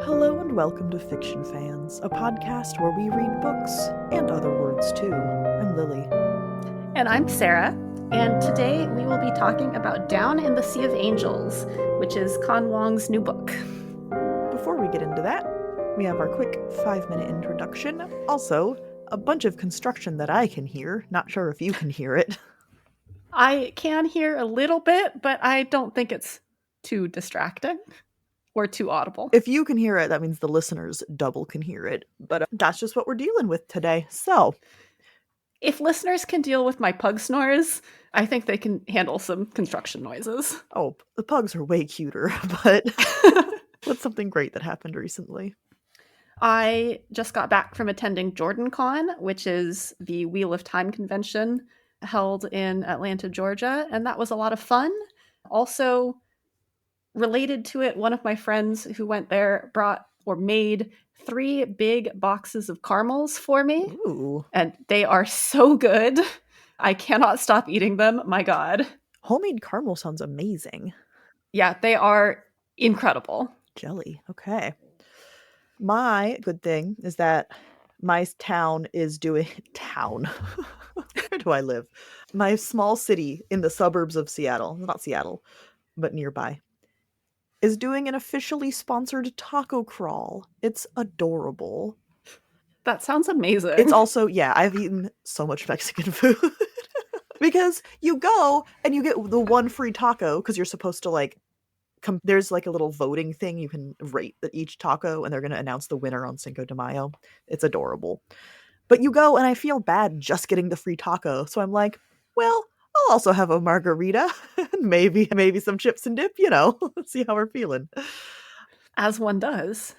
Hello and welcome to Fiction Fans, a podcast where we read books and other words too. I'm Lily. And I'm Sarah, and today we will be talking about Down in the Sea of Angels, which is Khan Wong's new book. Before we get into that, we have our quick 5-minute introduction. Also, a bunch of construction that I can hear. Not sure if you can hear it. I can hear a little bit, but I don't think it's too distracting or too audible. If you can hear it, that means the listeners double can hear it. But that's just what we're dealing with today. So, if listeners can deal with my pug snores, I think they can handle some construction noises. Oh, the pugs are way cuter, but what's something great that happened recently? I just got back from attending JordanCon, which is the Wheel of Time convention held in Atlanta, Georgia, and that was a lot of fun. Also, related to it, one of my friends who went there brought or made 3 big boxes of caramels for me. Ooh. And they are so good. I cannot stop eating them. My God. Homemade caramel sounds amazing. Yeah, they are incredible. Jelly. Okay. My good thing is that my town is doing... Town. Where do I live? My small city in the suburbs of Seattle, not Seattle, but nearby, is doing an officially sponsored taco crawl. It's adorable. That sounds amazing. It's also, yeah, I've eaten so much Mexican food. Because you go and you get the one free taco because you're supposed to there's like a little voting thing you can rate each taco, and they're going to announce the winner on Cinco de Mayo. It's adorable. But you go and I feel bad just getting the free taco. So I'm like, well, I'll also have a margarita and maybe some chips and dip, see how we're feeling. As one does.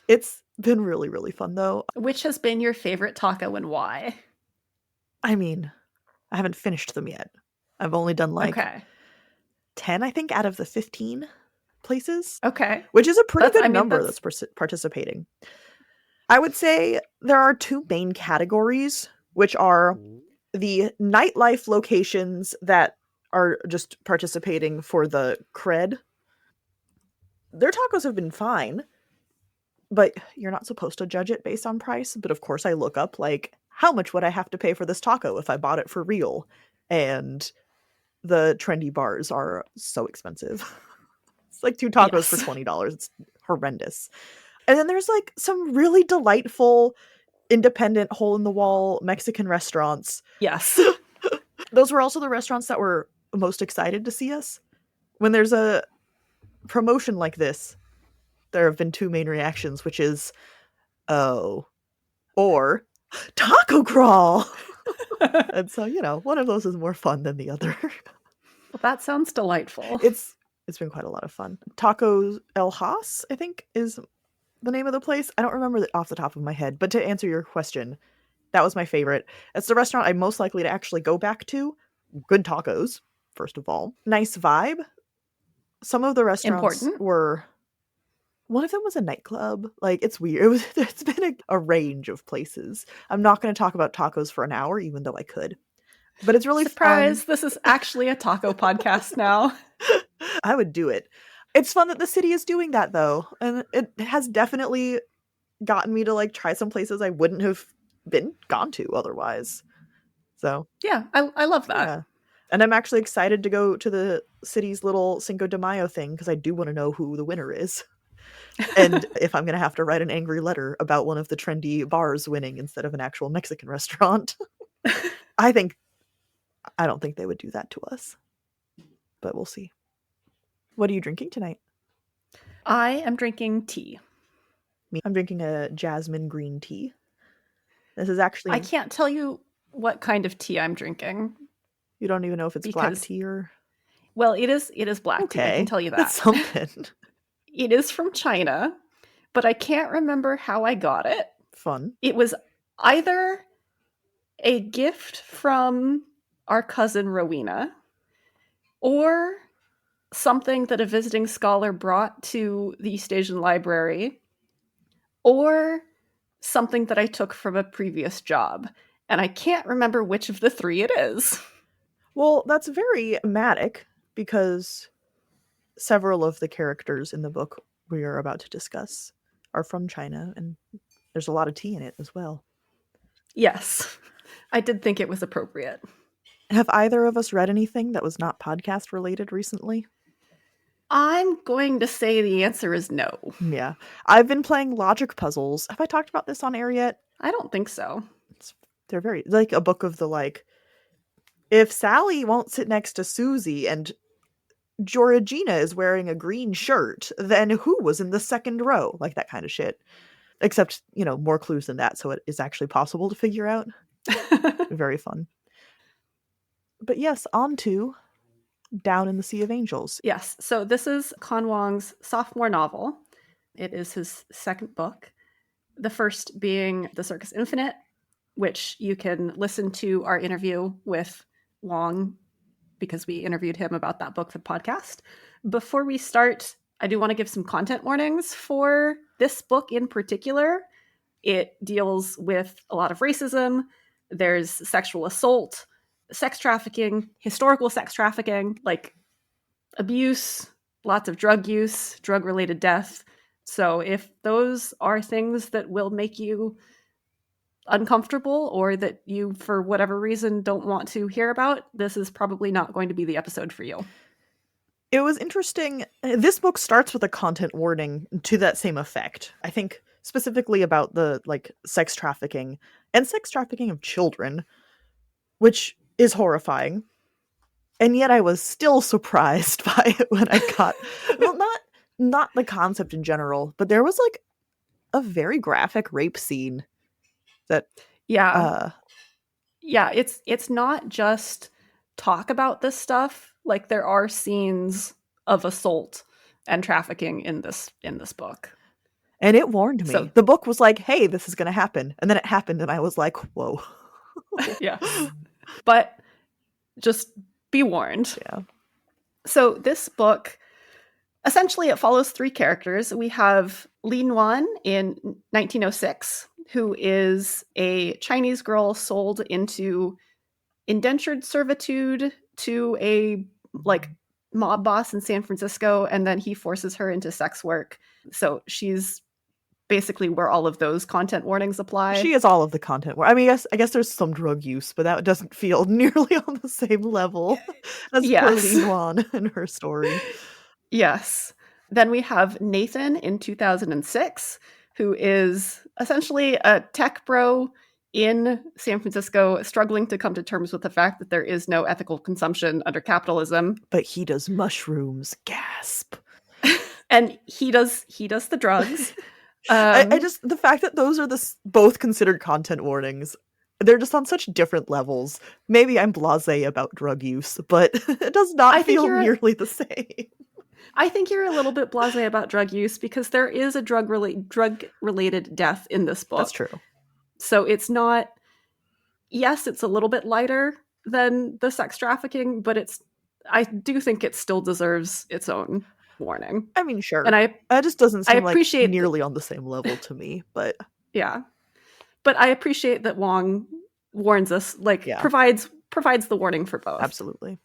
It's been really, really fun though. Which has been your favorite taco and why? I mean, I haven't finished them yet. I've only done 10, I think, out of the 15 places. Okay. Which is a pretty good number that's participating. I would say there are 2 main categories, which are the nightlife locations that are just participating for the cred. Their tacos have been fine, but you're not supposed to judge it based on price. But of course I look up, how much would I have to pay for this taco if I bought it for real? And the trendy bars are so expensive. It's like 2 tacos for $20. It's horrendous. And then there's some really delightful, independent, hole-in-the-wall Mexican restaurants. Yes. Those were also the restaurants that were most excited to see us. When there's a promotion like this, there have been 2 main reactions, which is, oh, or taco crawl. And so, one of those is more fun than the other. Well, that sounds delightful. It's been quite a lot of fun. Tacos El Haas, I think, is the name of the place. I don't remember off the top of my head, but to answer your question, that was my favorite. It's the restaurant I'm most likely to actually go back to. Good tacos, first of all. Nice vibe. Some of the restaurants were... One of them was a nightclub. It's weird. It's been a range of places. I'm not going to talk about tacos for an hour, even though I could. But it's really Surprise, fun. This is actually a taco podcast now. I would do it. It's fun that the city is doing that, though. And it has definitely gotten me to, try some places I wouldn't have gone to otherwise. So. Yeah, I love that. Yeah. And I'm actually excited to go to the city's little Cinco de Mayo thing, because I do want to know who the winner is. And if I'm going to have to write an angry letter about one of the trendy bars winning instead of an actual Mexican restaurant. I don't think they would do that to us. But we'll see. What are you drinking tonight? I am drinking tea. I'm drinking a jasmine green tea. This is actually... I can't tell you what kind of tea I'm drinking. You don't even know if it's black tea or... Well, it is black tea, I can tell you that. That's something. It is from China, but I can't remember how I got it. Fun. It was either a gift from our cousin Rowena, or something that a visiting scholar brought to the East Asian Library, or something that I took from a previous job. And I can't remember which of the 3 it is. Well, that's very thematic, because several of the characters in the book we are about to discuss are from China, and there's a lot of tea in it as well. Yes, I did think it was appropriate. Have either of us read anything that was not podcast related recently? I'm going to say the answer is no. Yeah. I've been playing logic puzzles. Have I talked about this on air yet? I don't think so. They're very, like, a book of the, like, if Sally won't sit next to Susie and Georgina is wearing a green shirt, then who was in the second row? Like, that kind of shit. Except, more clues than that, so it is actually possible to figure out. Very fun. But yes, on to Down in the Sea of Angels. Yes, so this is Khan Wong's sophomore novel. It is his second book. The first being The Circus Infinite, which you can listen to our interview with Wong because we interviewed him about that book for the podcast. Before we start, I do want to give some content warnings for this book in particular. It deals with a lot of racism. There's sexual assault, sex trafficking, historical sex trafficking, like abuse, lots of drug use, drug-related death. So if those are things that will make you uncomfortable or that you, for whatever reason, don't want to hear about, this is probably not going to be the episode for you. It was interesting. This book starts with a content warning to that same effect. I think specifically about the, like, sex trafficking and sex trafficking of children, which is horrifying. And yet I was still surprised by it when I got, well, not the concept in general, but there was, like, a very graphic rape scene that yeah it's not just talk about this stuff. Like, there are scenes of assault and trafficking in this book, and it warned me. So, the book was like, hey, this is gonna happen, and then it happened, and I was like, whoa. Yeah, but just be warned. Yeah. So this book, essentially, it follows three characters. We have Li Nuan in 1906, who is a Chinese girl sold into indentured servitude to a, like, mob boss in San Francisco, and then he forces her into sex work. So she's basically where all of those content warnings apply. She is all of the content. I mean, I guess there's some drug use, but that doesn't feel nearly on the same level as poor Li Nuan and her story. Yes. Then we have Nathan in 2006, who is essentially a tech bro in San Francisco, struggling to come to terms with the fact that there is no ethical consumption under capitalism. But he does mushrooms. Gasp. And he does the drugs. I just, the fact that those are both considered content warnings, they're just on such different levels. Maybe I'm blasé about drug use, but it does not feel nearly the same. I think you're a little bit blasé about drug use because there is a drug-related death in this book. That's true. So it's not, yes, it's a little bit lighter than the sex trafficking, but I do think it still deserves its own warning. I mean, sure. And it just doesn't seem like nearly on the same level to me, but yeah. But I appreciate that Wong warns us, provides the warning for both. Absolutely.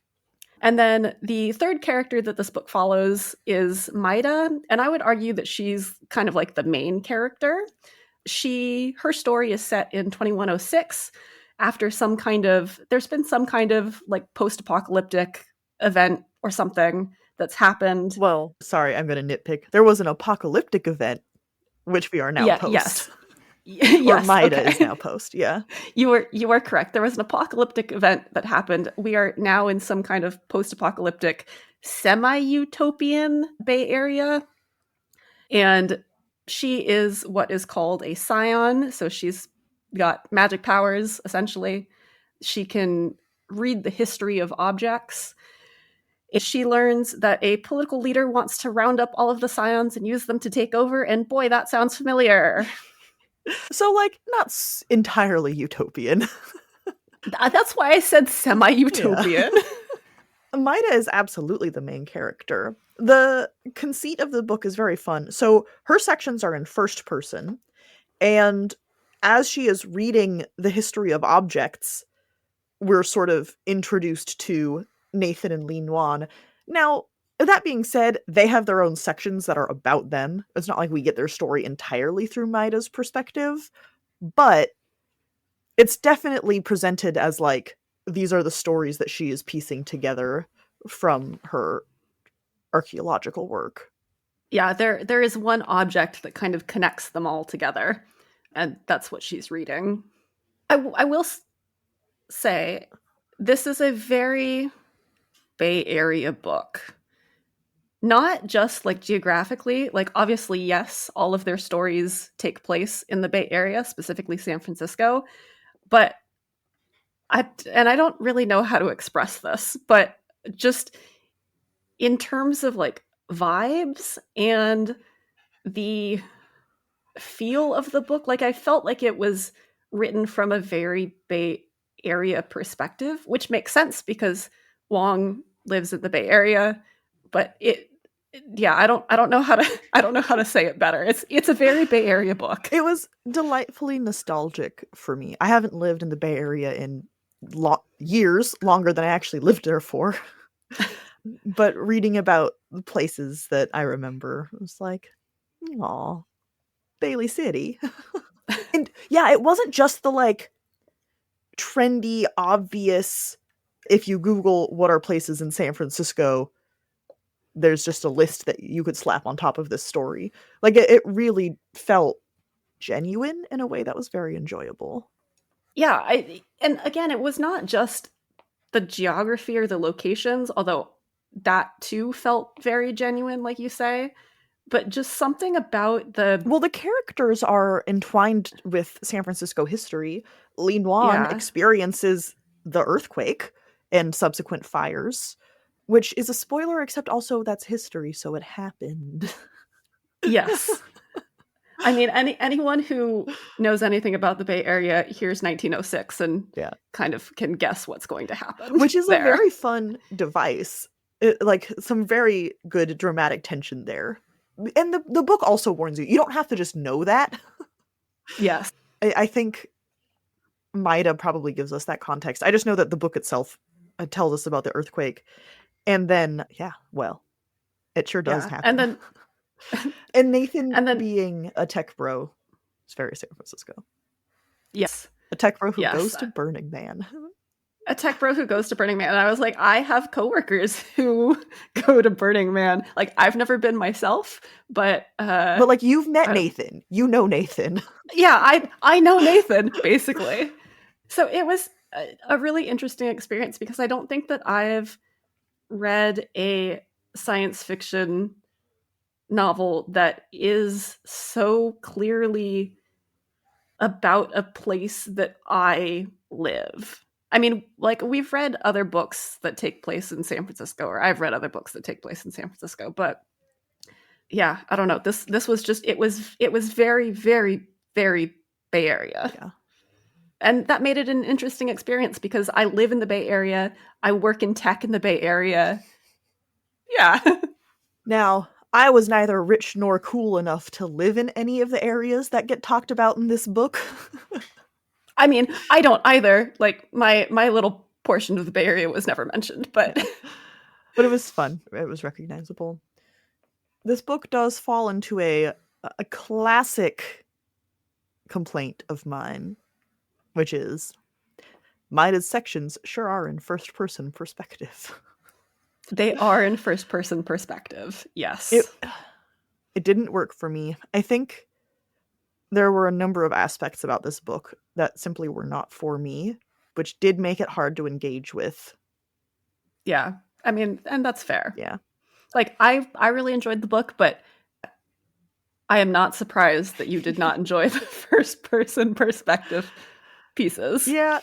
And then the third character that this book follows is Maida, and I would argue that she's kind of like the main character. Her story is set in 2106 after there's been some kind of like post-apocalyptic event or something that's happened. Well, sorry, I'm going to nitpick. There was an apocalyptic event, which we are now post. Yes. Or Maida is now post, yeah. You are correct. There was an apocalyptic event that happened. We are now in some kind of post-apocalyptic, semi-utopian Bay Area. And she is what is called a scion. So she's got magic powers, essentially. She can read the history of objects. She learns that a political leader wants to round up all of the scions and use them to take over. And boy, that sounds familiar. So, like, not entirely utopian. That's why I said semi-utopian. Yeah. Maida is absolutely the main character. The conceit of the book is very fun. So her sections are in first person, and as she is reading the history of objects, we're sort of introduced to Nathan and Li Nuan. Now, That being said, they have their own sections that are about them. It's not like we get their story entirely through Maida's perspective, but it's definitely presented as like these are the stories that she is piecing together from her archaeological work. Yeah, there is one object that kind of connects them all together, and that's what she's reading. I will say this is a very Bay Area book. Not just like geographically, like obviously, yes, all of their stories take place in the Bay Area, specifically San Francisco, but I don't really know how to express this, but just in terms of like vibes and the feel of the book, like I felt like it was written from a very Bay Area perspective, which makes sense because Wong lives in the Bay Area, but yeah, I don't know how to I don't know how to say it better. It's a very Bay Area book. It was delightfully nostalgic for me. I haven't lived in the Bay Area in years, longer than I actually lived there for. But reading about the places that I remember, it was like, aw, Bailey City. And yeah, it wasn't just the like trendy, obvious, if you Google what are places in San Francisco, there's just a list that you could slap on top of this story. Like it really felt genuine in a way that was very enjoyable. Yeah, and again, it was not just the geography or the locations, although that too felt very genuine, like you say, but just something about the characters are entwined with San Francisco history. Li Nuan experiences the earthquake and subsequent fires, which is a spoiler, except also that's history, so it happened. Yes. I mean, anyone who knows anything about the Bay Area hears 1906 and kind of can guess what's going to happen. Which is a very fun device. Like some very good dramatic tension there. And the book also warns you. You don't have to just know that. Yes. I think Maida probably gives us that context. I just know that the book itself tells us about the earthquake. And then, it sure does happen. And then and Nathan being a tech bro is very San Francisco. Yes. A tech bro who goes to Burning Man. A tech bro who goes to Burning Man. And I was like, I have coworkers who go to Burning Man. Like, I've never been myself, but like you've met Nathan. You know Nathan. Yeah, I know Nathan, basically. So it was a really interesting experience because I don't think that I've read a science fiction novel that is so clearly about a place that I live. I mean, like we've read other books that take place in San Francisco, or I've read other books that take place in San Francisco, but yeah, I don't know. This was just it was very, very, very Bay Area. Yeah. And that made it an interesting experience because I live in the Bay Area. I work in tech in the Bay Area. Yeah. Now, I was neither rich nor cool enough to live in any of the areas that get talked about in this book. I mean, I don't either. Like, my little portion of the Bay Area was never mentioned, but... But it was fun. It was recognizable. This book does fall into a classic complaint of mine, which is Maida's sections sure are in first-person perspective. They are in first-person perspective, yes. It didn't work for me. I think there were a number of aspects about this book that simply were not for me, which did make it hard to engage with. Yeah, I mean, and that's fair. Yeah. Like, I really enjoyed the book, but I am not surprised that you did not enjoy the first-person perspective pieces. Yeah,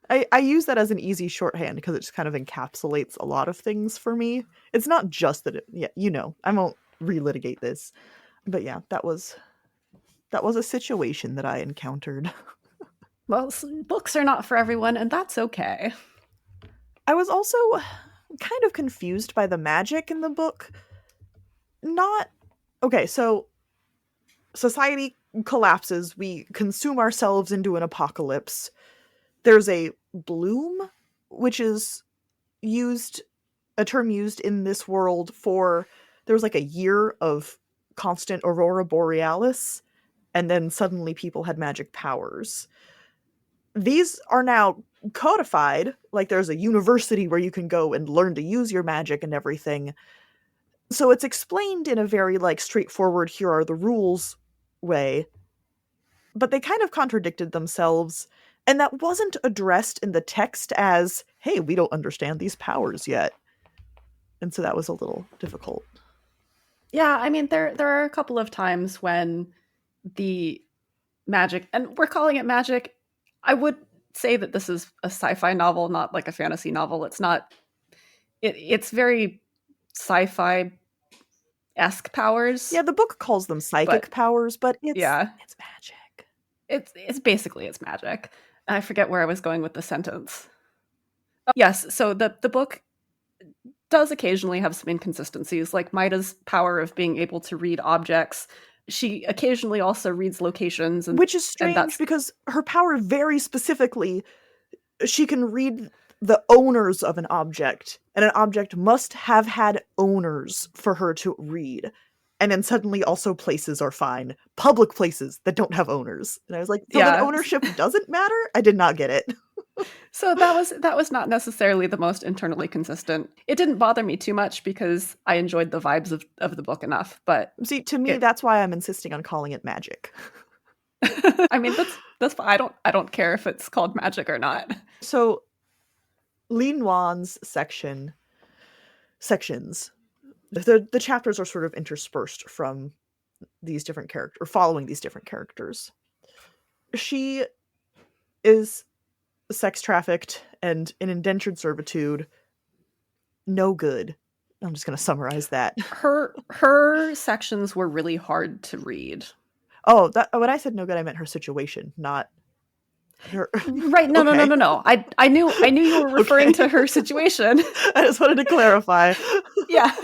I use that as an easy shorthand because it just kind of encapsulates a lot of things for me. It's not just that I won't relitigate this. But yeah, that was a situation that I encountered. Well, books are not for everyone, and that's okay. I was also kind of confused by the magic in the book. So society collapses, we consume ourselves into an apocalypse. There's a bloom, which is used a term used in this world for, there was like a year of constant aurora borealis, and then suddenly people had magic powers. These are now codified, like there's a university where you can go and learn to use your magic and everything. So it's explained in a very like straightforward, here are the rules way. But they kind of contradicted themselves, and that wasn't addressed in the text as, hey, we don't understand these powers yet. And so that was a little difficult. Yeah, I mean, there are a couple of times when the magic, and we're calling it magic. I would say that this is a sci-fi novel, not like a fantasy novel. It's not. It's very sci-fi-esque powers. Yeah, the book calls them psychic powers, but it's magic. It's basically it's magic. I forget where I was going with the sentence. Yes, so the book does occasionally have some inconsistencies, like Maida's power of being able to read objects. She occasionally also reads locations, which is strange because her power very specifically, she can read the owners of an object, and an object must have had owners for her to read. And then suddenly also places are fine. Public places that don't have owners. And I was like, so then ownership doesn't matter? I did not get it. So that was not necessarily the most internally consistent. It didn't bother me too much because I enjoyed the vibes of the book enough. But see, to me, that's why I'm insisting on calling it magic. I mean, that's I don't care if it's called magic or not. So Lin Wan's sections, the chapters are sort of interspersed from these different characters, or following these different characters. She is sex trafficked and in indentured servitude. No good. I'm just going to summarize that. Her sections were really hard to read. Oh, when I said no good, I meant her situation, not her. Right? No, okay. No. I knew you were referring to her situation. I just wanted to clarify. Yeah.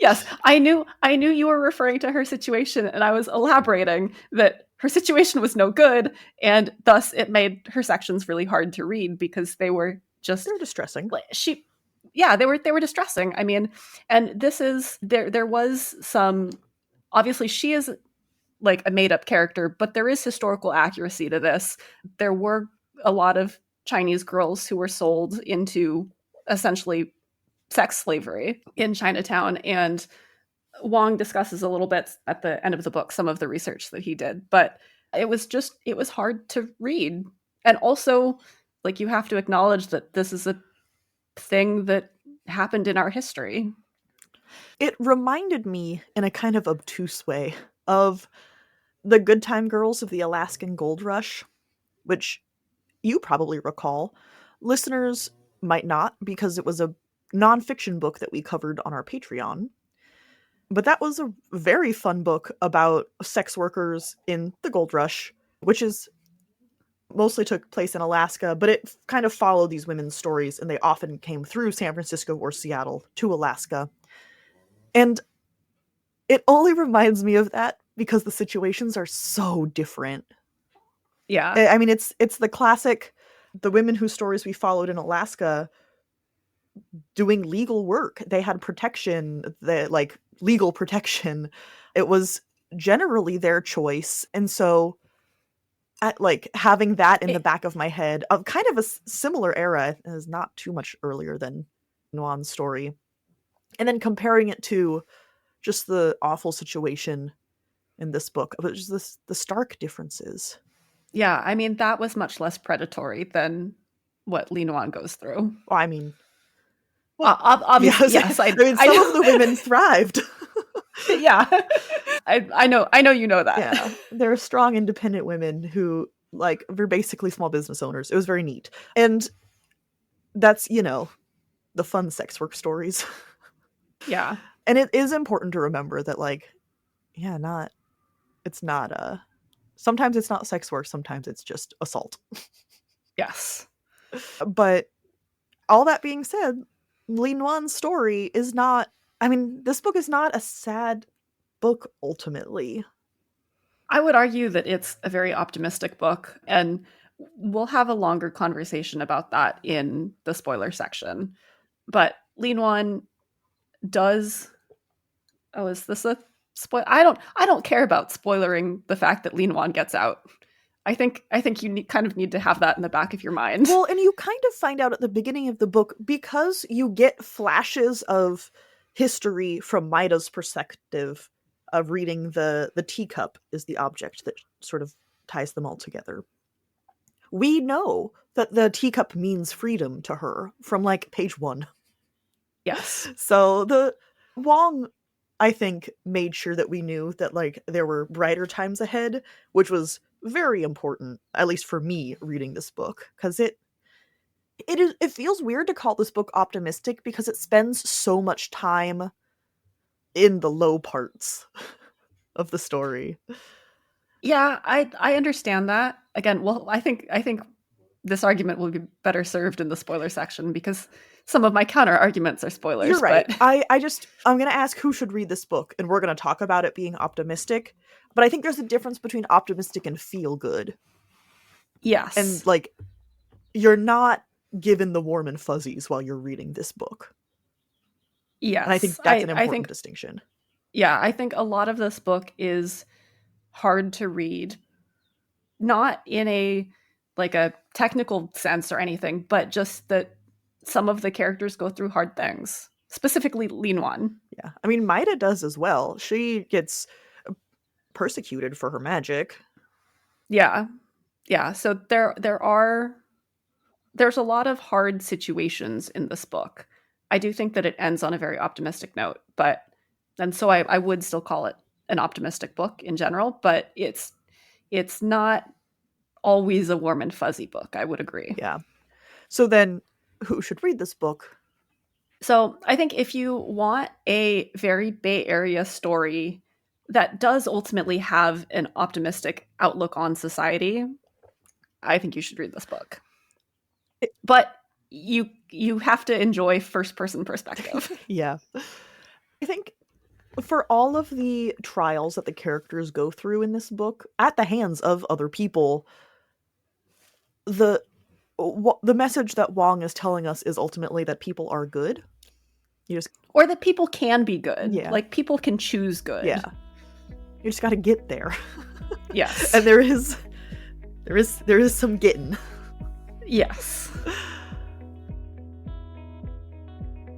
Yes, I knew you were referring to her situation, and I was elaborating that her situation was no good, and thus it made her sections really hard to read because they were distressing. They were distressing. I mean, and this is there was some, obviously she is like a made up character, but there is historical accuracy to this. There were a lot of Chinese girls who were sold into essentially sex slavery in Chinatown, and Wong discusses a little bit at the end of the book some of the research that he did, but it was hard to read. And also, like, you have to acknowledge that this is a thing that happened in our history. It reminded me in a kind of obtuse way of the Good Time Girls of the Alaskan Gold Rush, which you probably recall. Listeners might not, because it was a nonfiction book that we covered on our Patreon. But that was a very fun book about sex workers in the gold rush, which is mostly took place in Alaska, but it kind of followed these women's stories, and they often came through San Francisco or Seattle to Alaska. And it only reminds me of that because the situations are so different. Yeah. I mean, it's the classic, the women whose stories we followed in Alaska doing legal work. They had protection, legal protection. It was generally their choice. And so having that in the back of my head of kind of a similar era, is not too much earlier than Nguyen's story. And then comparing it to just the awful situation in this book, but just the stark differences. Yeah, I mean, that was much less predatory than what Lin Wan goes through. Well, I mean, obviously, yes. I mean, some of the women thrived. Yeah, I know you know that. Yeah, they're strong, independent women who were basically small business owners. It was very neat, and that's the fun sex work stories. Yeah, and it is important to remember that sometimes it's not sex work, sometimes it's just assault. Yes, but all that being said, Lin Wan's story is not. I mean, this book is not a sad book, ultimately. I would argue that it's a very optimistic book, and we'll have a longer conversation about that in the spoiler section. But Lin does. Oh, is this a spoil? I don't care about spoilering the fact that Lin gets out. I think you kind of need to have that in the back of your mind. Well, and you kind of find out at the beginning of the book, because you get flashes of history from Maida's perspective of reading the teacup is the object that sort of ties them all together. We know that the teacup means freedom to her from like page 1. Yes. So the Wong, I think, made sure that we knew that like there were brighter times ahead, which was very important, at least for me reading this book, because it feels weird to call this book optimistic because it spends so much time in the low parts of the story. Yeah, I understand that. Again, well, I think this argument will be better served in the spoiler section because some of my counter arguments are spoilers. You're right. But I'm going to ask who should read this book, and we're going to talk about it being optimistic. But I think there's a difference between optimistic and feel good. Yes. And like, you're not given the warm and fuzzies while you're reading this book. Yes. And I think that's an important distinction. Yeah, I think a lot of this book is hard to read, not in a technical sense or anything, but just that some of the characters go through hard things, specifically Lin. Yeah. I mean, Maida does as well. She gets persecuted for her magic. Yeah. Yeah, so there's a lot of hard situations in this book. I do think that it ends on a very optimistic note, and so I would still call it an optimistic book in general, but it's not always a warm and fuzzy book. I would agree. Yeah. So then who should read this book? So I think if you want a very Bay Area story that does ultimately have an optimistic outlook on society, I think you should read this book. But you have to enjoy first-person perspective. Yeah. I think for all of the trials that the characters go through in this book at the hands of other people, the message that Wong is telling us is ultimately that people are good. Or that people can be good. Yeah. Like, people can choose good. Yeah. You just got to get there. Yes. And there is some getting. Yes.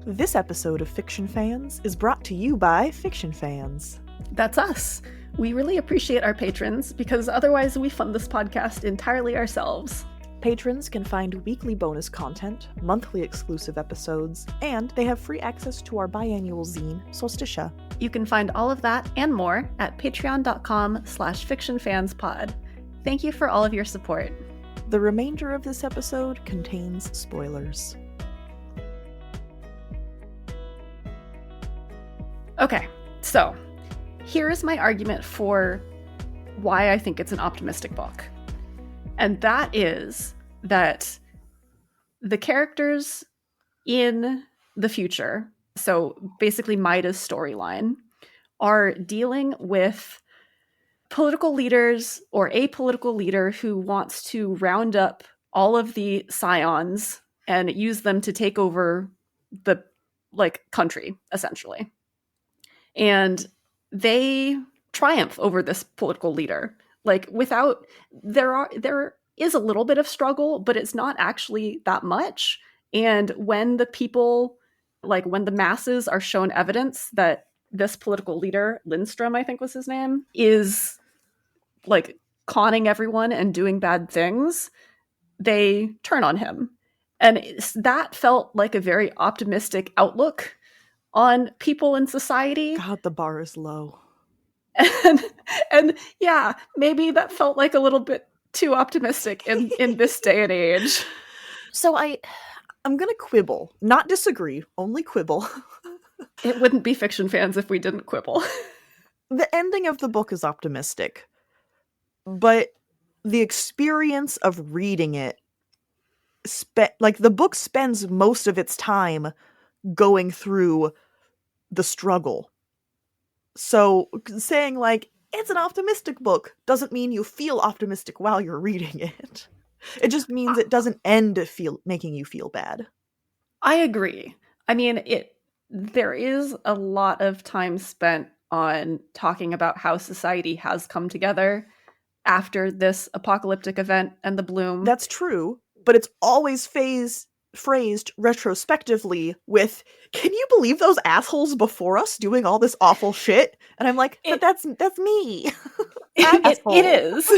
This episode of Fiction Fans is brought to you by Fiction Fans. That's us. We really appreciate our patrons because otherwise we fund this podcast entirely ourselves. Patrons can find weekly bonus content, monthly exclusive episodes, and they have free access to our biannual zine, Solsticia. You can find all of that and more at patreon.com/fictionfanspod. Thank you for all of your support. The remainder of this episode contains spoilers. Okay, so here is my argument for why I think it's an optimistic book. And that is that the characters in the future, so basically Maida's storyline, are dealing with political leaders or a political leader who wants to round up all of the scions and use them to take over the country, essentially. And they triumph over this political leader. There is a little bit of struggle, but it's not actually that much. And when the people, when the masses are shown evidence that this political leader, Lindstrom, I think was his name, is conning everyone and doing bad things, they turn on him. And that felt like a very optimistic outlook on people in society. God, the bar is low. And yeah, maybe that felt like a little bit too optimistic in this day and age. So I'm gonna quibble, not disagree, only quibble. It wouldn't be Fiction Fans if we didn't quibble. The ending of the book is optimistic, but the experience of reading it, the book spends most of its time going through the struggle. So saying it's an optimistic book doesn't mean you feel optimistic while you're reading it. It just means it doesn't end making you feel bad. I agree. I mean, there is a lot of time spent on talking about how society has come together after this apocalyptic event and the bloom. That's true, but it's always phrased retrospectively with, can you believe those assholes before us doing all this awful shit? And I'm like, but that's me. It is.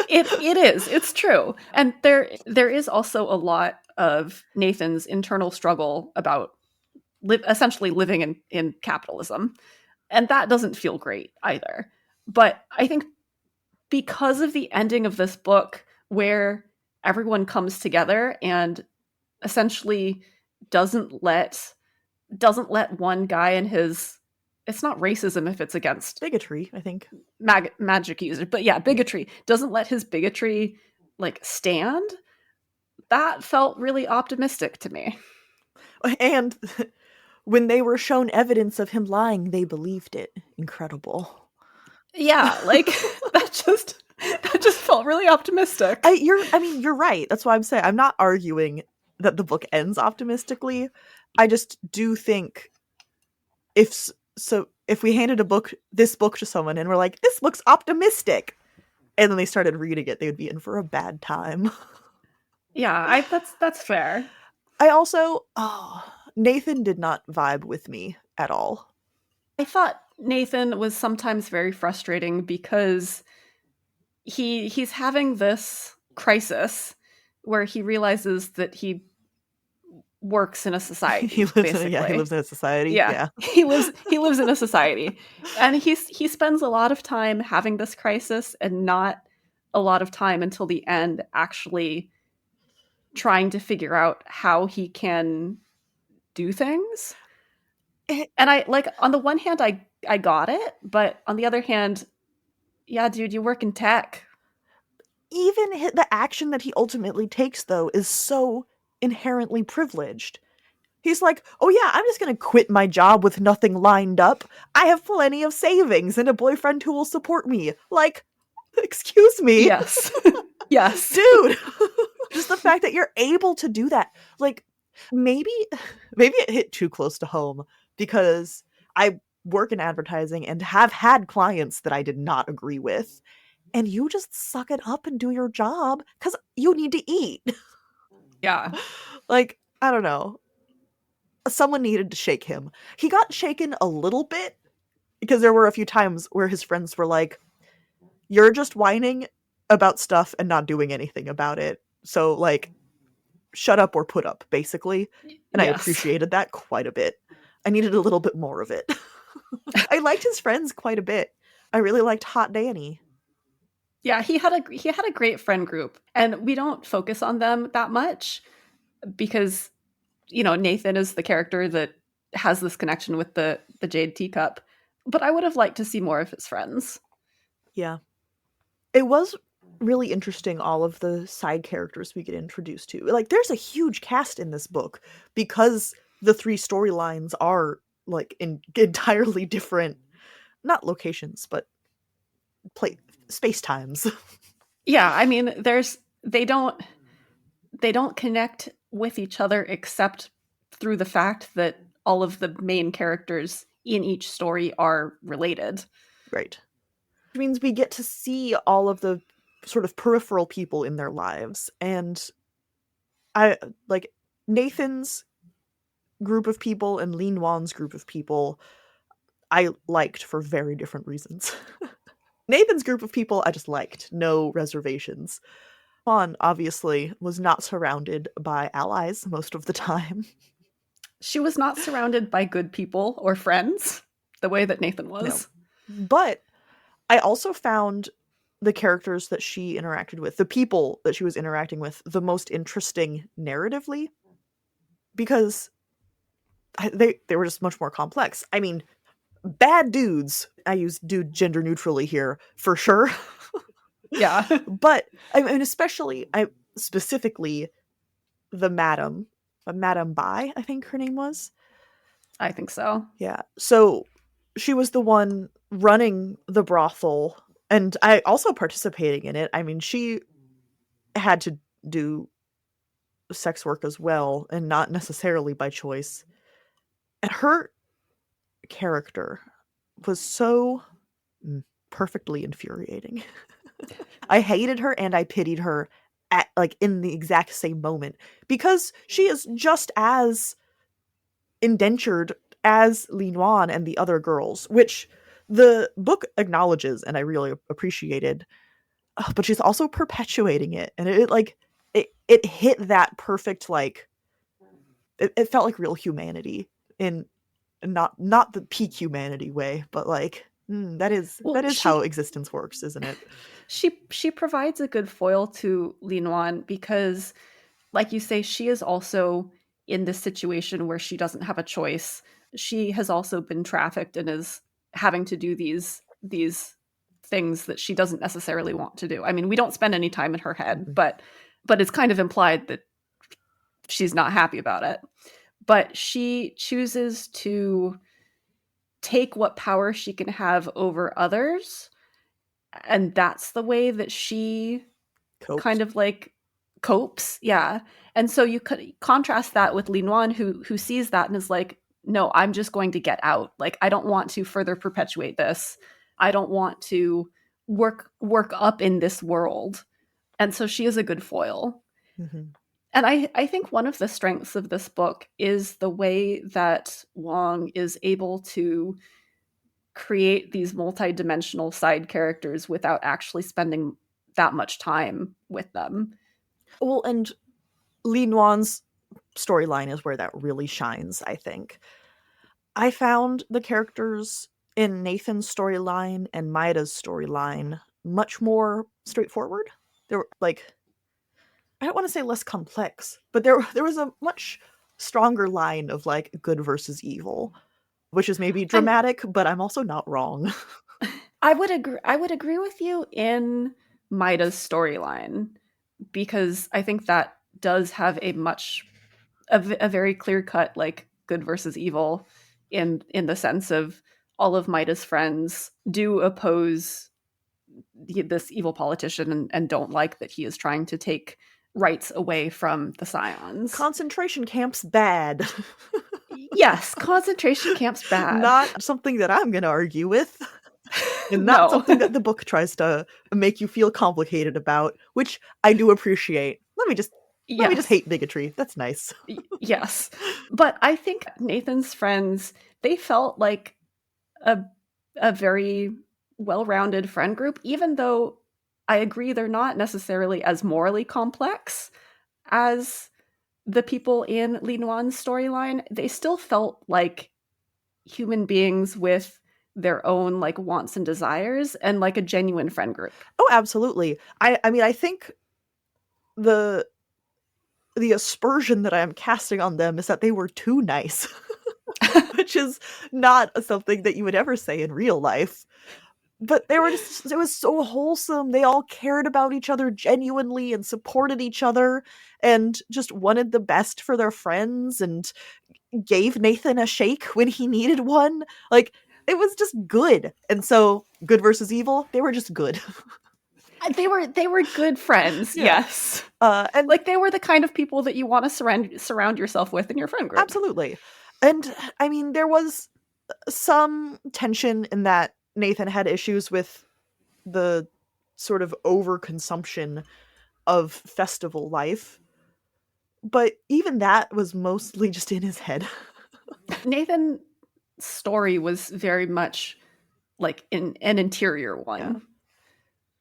It is. It's true. And there is also a lot of Nathan's internal struggle about essentially living in capitalism. And that doesn't feel great either. But I think because of the ending of this book, where everyone comes together and essentially doesn't let one guy and his, it's not racism if it's against bigotry, I think, magic users, but yeah, bigotry, doesn't let his bigotry like stand, that felt really optimistic to me. And when they were shown evidence of him lying, they believed it. Incredible. Yeah, like that just felt really optimistic. You're right. That's why I'm saying I'm not arguing that the book ends optimistically. I just do think if we handed this book to someone and we're like, this looks optimistic, and then they started reading it, they would be in for a bad time. Yeah, that's fair. I also, Nathan did not vibe with me at all. I thought Nathan was sometimes very frustrating because he's having this crisis where he realizes that he works in a society. He lives in a society. Yeah. he lives in a society, and he spends a lot of time having this crisis and not a lot of time until the end actually trying to figure out how he can do things. And I, like, on the one hand, I got it, but on the other hand, yeah, dude, you work in tech. Even the action that he ultimately takes, though, is so inherently privileged. He's like, oh yeah, I'm just gonna quit my job with nothing lined up. I have plenty of savings and a boyfriend who will support me. Like, excuse me? Yes. Yes. Dude! Just the fact that you're able to do that. Like, maybe it hit too close to home, because I work in advertising and have had clients that I did not agree with. And you just suck it up and do your job because you need to eat. Yeah. Like, I don't know. Someone needed to shake him. He got shaken a little bit because there were a few times where his friends were like, you're just whining about stuff and not doing anything about it. So, like, shut up or put up, basically. And yes. I appreciated that quite a bit. I needed a little bit more of it. I liked his friends quite a bit. I really liked Hot Danny. Yeah, he had a great friend group, and we don't focus on them that much because, you know, Nathan is the character that has this connection with the Jade Teacup. But I would have liked to see more of his friends. Yeah. It was really interesting, all of the side characters we get introduced to. Like, there's a huge cast in this book because the three storylines are, like, in entirely different, not locations, but space times. Yeah, I mean, they don't connect with each other except through the fact that all of the main characters in each story are related. Right. Which means we get to see all of the sort of peripheral people in their lives. And I like Nathan's group of people and Lin Wan's group of people I liked for very different reasons. Nathan's group of people I just liked. No reservations. Khan obviously was not surrounded by allies most of the time. She was not surrounded by good people or friends the way that Nathan was. No. But I also found the characters that she interacted with, the people that she was interacting with, the most interesting narratively, because they were just much more complex. I mean, bad dudes, I use dude gender neutrally here, for sure. Yeah. But, I mean, specifically, the Madam Bai, I think her name was. I think so. Yeah. So, she was the one running the brothel, and I also participating in it. I mean, she had to do sex work as well, and not necessarily by choice. And her character was so perfectly infuriating. I hated her and I pitied her at like in the exact same moment because she is just as indentured as Li Nuan and the other girls, which the book acknowledges and I really appreciated. But she's also perpetuating it, and it hit that perfect like it felt like real humanity in not the peak humanity way, but like that is how existence works, isn't it? She provides a good foil to Li Nuan because, like you say, she is also in this situation where she doesn't have a choice. She has also been trafficked and is having to do these things that she doesn't necessarily want to do. I mean, we don't spend any time in her head, but it's kind of implied that she's not happy about it. But she chooses to take what power she can have over others, and that's the way that she kind of like copes. Yeah. And so you could contrast that with Li Nuan, who sees that and is like, no, I'm just going to get out. Like, I don't want to further perpetuate this. I don't want to work up in this world. And so she is a good foil. Mm-hmm. And I think one of the strengths of this book is the way that Wong is able to create these multi-dimensional side characters without actually spending that much time with them. Well, and Li Nuan's storyline is where that really shines, I think. I found the characters in Nathan's storyline and Maida's storyline much more straightforward. They were like, I don't want to say less complex, but there was a much stronger line of like good versus evil, which is maybe dramatic, but I'm also not wrong. I would agree with you in Maida's storyline, because I think that does have a very clear cut like good versus evil in the sense of all of Maida's friends do oppose this evil politician and don't like that he is trying to take rights away from the Scions. Concentration camps bad. Yes, concentration camps bad. Not something that I'm going to argue with. And not something that the book tries to make you feel complicated about, which I do appreciate. Let me just hate bigotry. That's nice. Yes. But I think Nathan's friends, they felt like a very well-rounded friend group, even though I agree they're not necessarily as morally complex as the people in Li Nuan's storyline. They still felt like human beings with their own like wants and desires and like a genuine friend group. Oh, absolutely. I mean, I think the aspersion that I am casting on them is that they were too nice, which is not something that you would ever say in real life. But they were just, it was so wholesome. They all cared about each other genuinely and supported each other and just wanted the best for their friends and gave Nathan a shake when he needed one. Like, it was just good. And so, good versus evil, they were just good. They were good friends. Yeah. Yes. And like they were the kind of people that you want to surround yourself with in your friend group. Absolutely. And I mean, there was some tension in that Nathan had issues with the sort of overconsumption of festival life. But even that was mostly just in his head. Nathan's story was very much like an interior one. Yeah.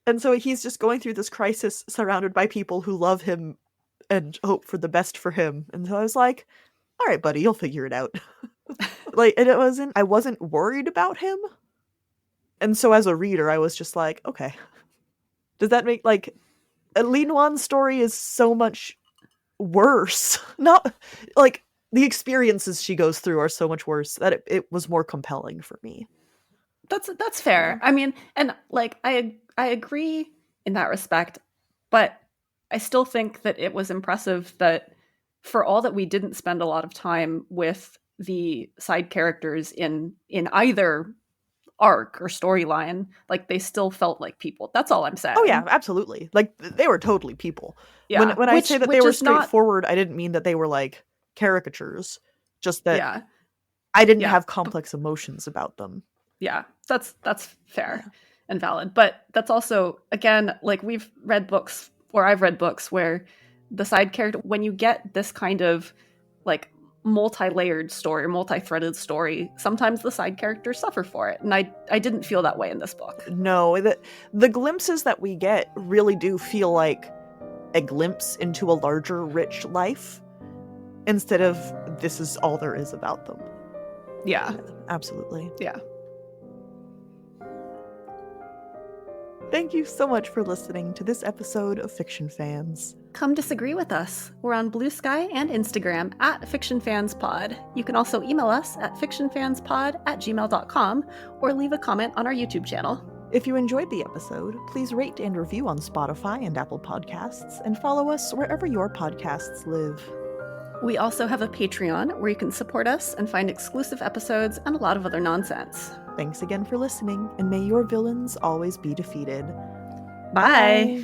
And so he's just going through this crisis surrounded by people who love him and hope for the best for him. And so I was like, all right, buddy, you'll figure it out. Like, and I wasn't worried about him. And so as a reader, I was just like, okay. Does that make, like, Li Nuan's story is so much worse. Not, like, the experiences she goes through are so much worse that it was more compelling for me. That's fair. I mean, and, like, I agree in that respect, but I still think that it was impressive that for all that we didn't spend a lot of time with the side characters in either arc or storyline, like they still felt like people. That's all I'm saying. Oh yeah, absolutely. Like they were totally people. Yeah. When I say that they were straightforward, I didn't mean that they were like caricatures. Just that I didn't have complex emotions about them. Yeah, that's fair and valid. But that's also, again, like we've read books, or I've read books where the side character, when you get this kind of like multi-layered story, multi-threaded story, sometimes the side characters suffer for it. And I didn't feel that way in this book. No, the glimpses that we get really do feel like a glimpse into a larger, rich life, instead of this is all there is about them. Yeah. Absolutely. Yeah. Thank you so much for listening to this episode of Fiction Fans. Come disagree with us. We're on Blue Sky and Instagram at FictionFansPod. You can also email us at fictionfanspod@gmail.com or leave a comment on our YouTube channel. If you enjoyed the episode, please rate and review on Spotify and Apple Podcasts, and follow us wherever your podcasts live. We also have a Patreon where you can support us and find exclusive episodes and a lot of other nonsense. Thanks again for listening, and may your villains always be defeated. Bye.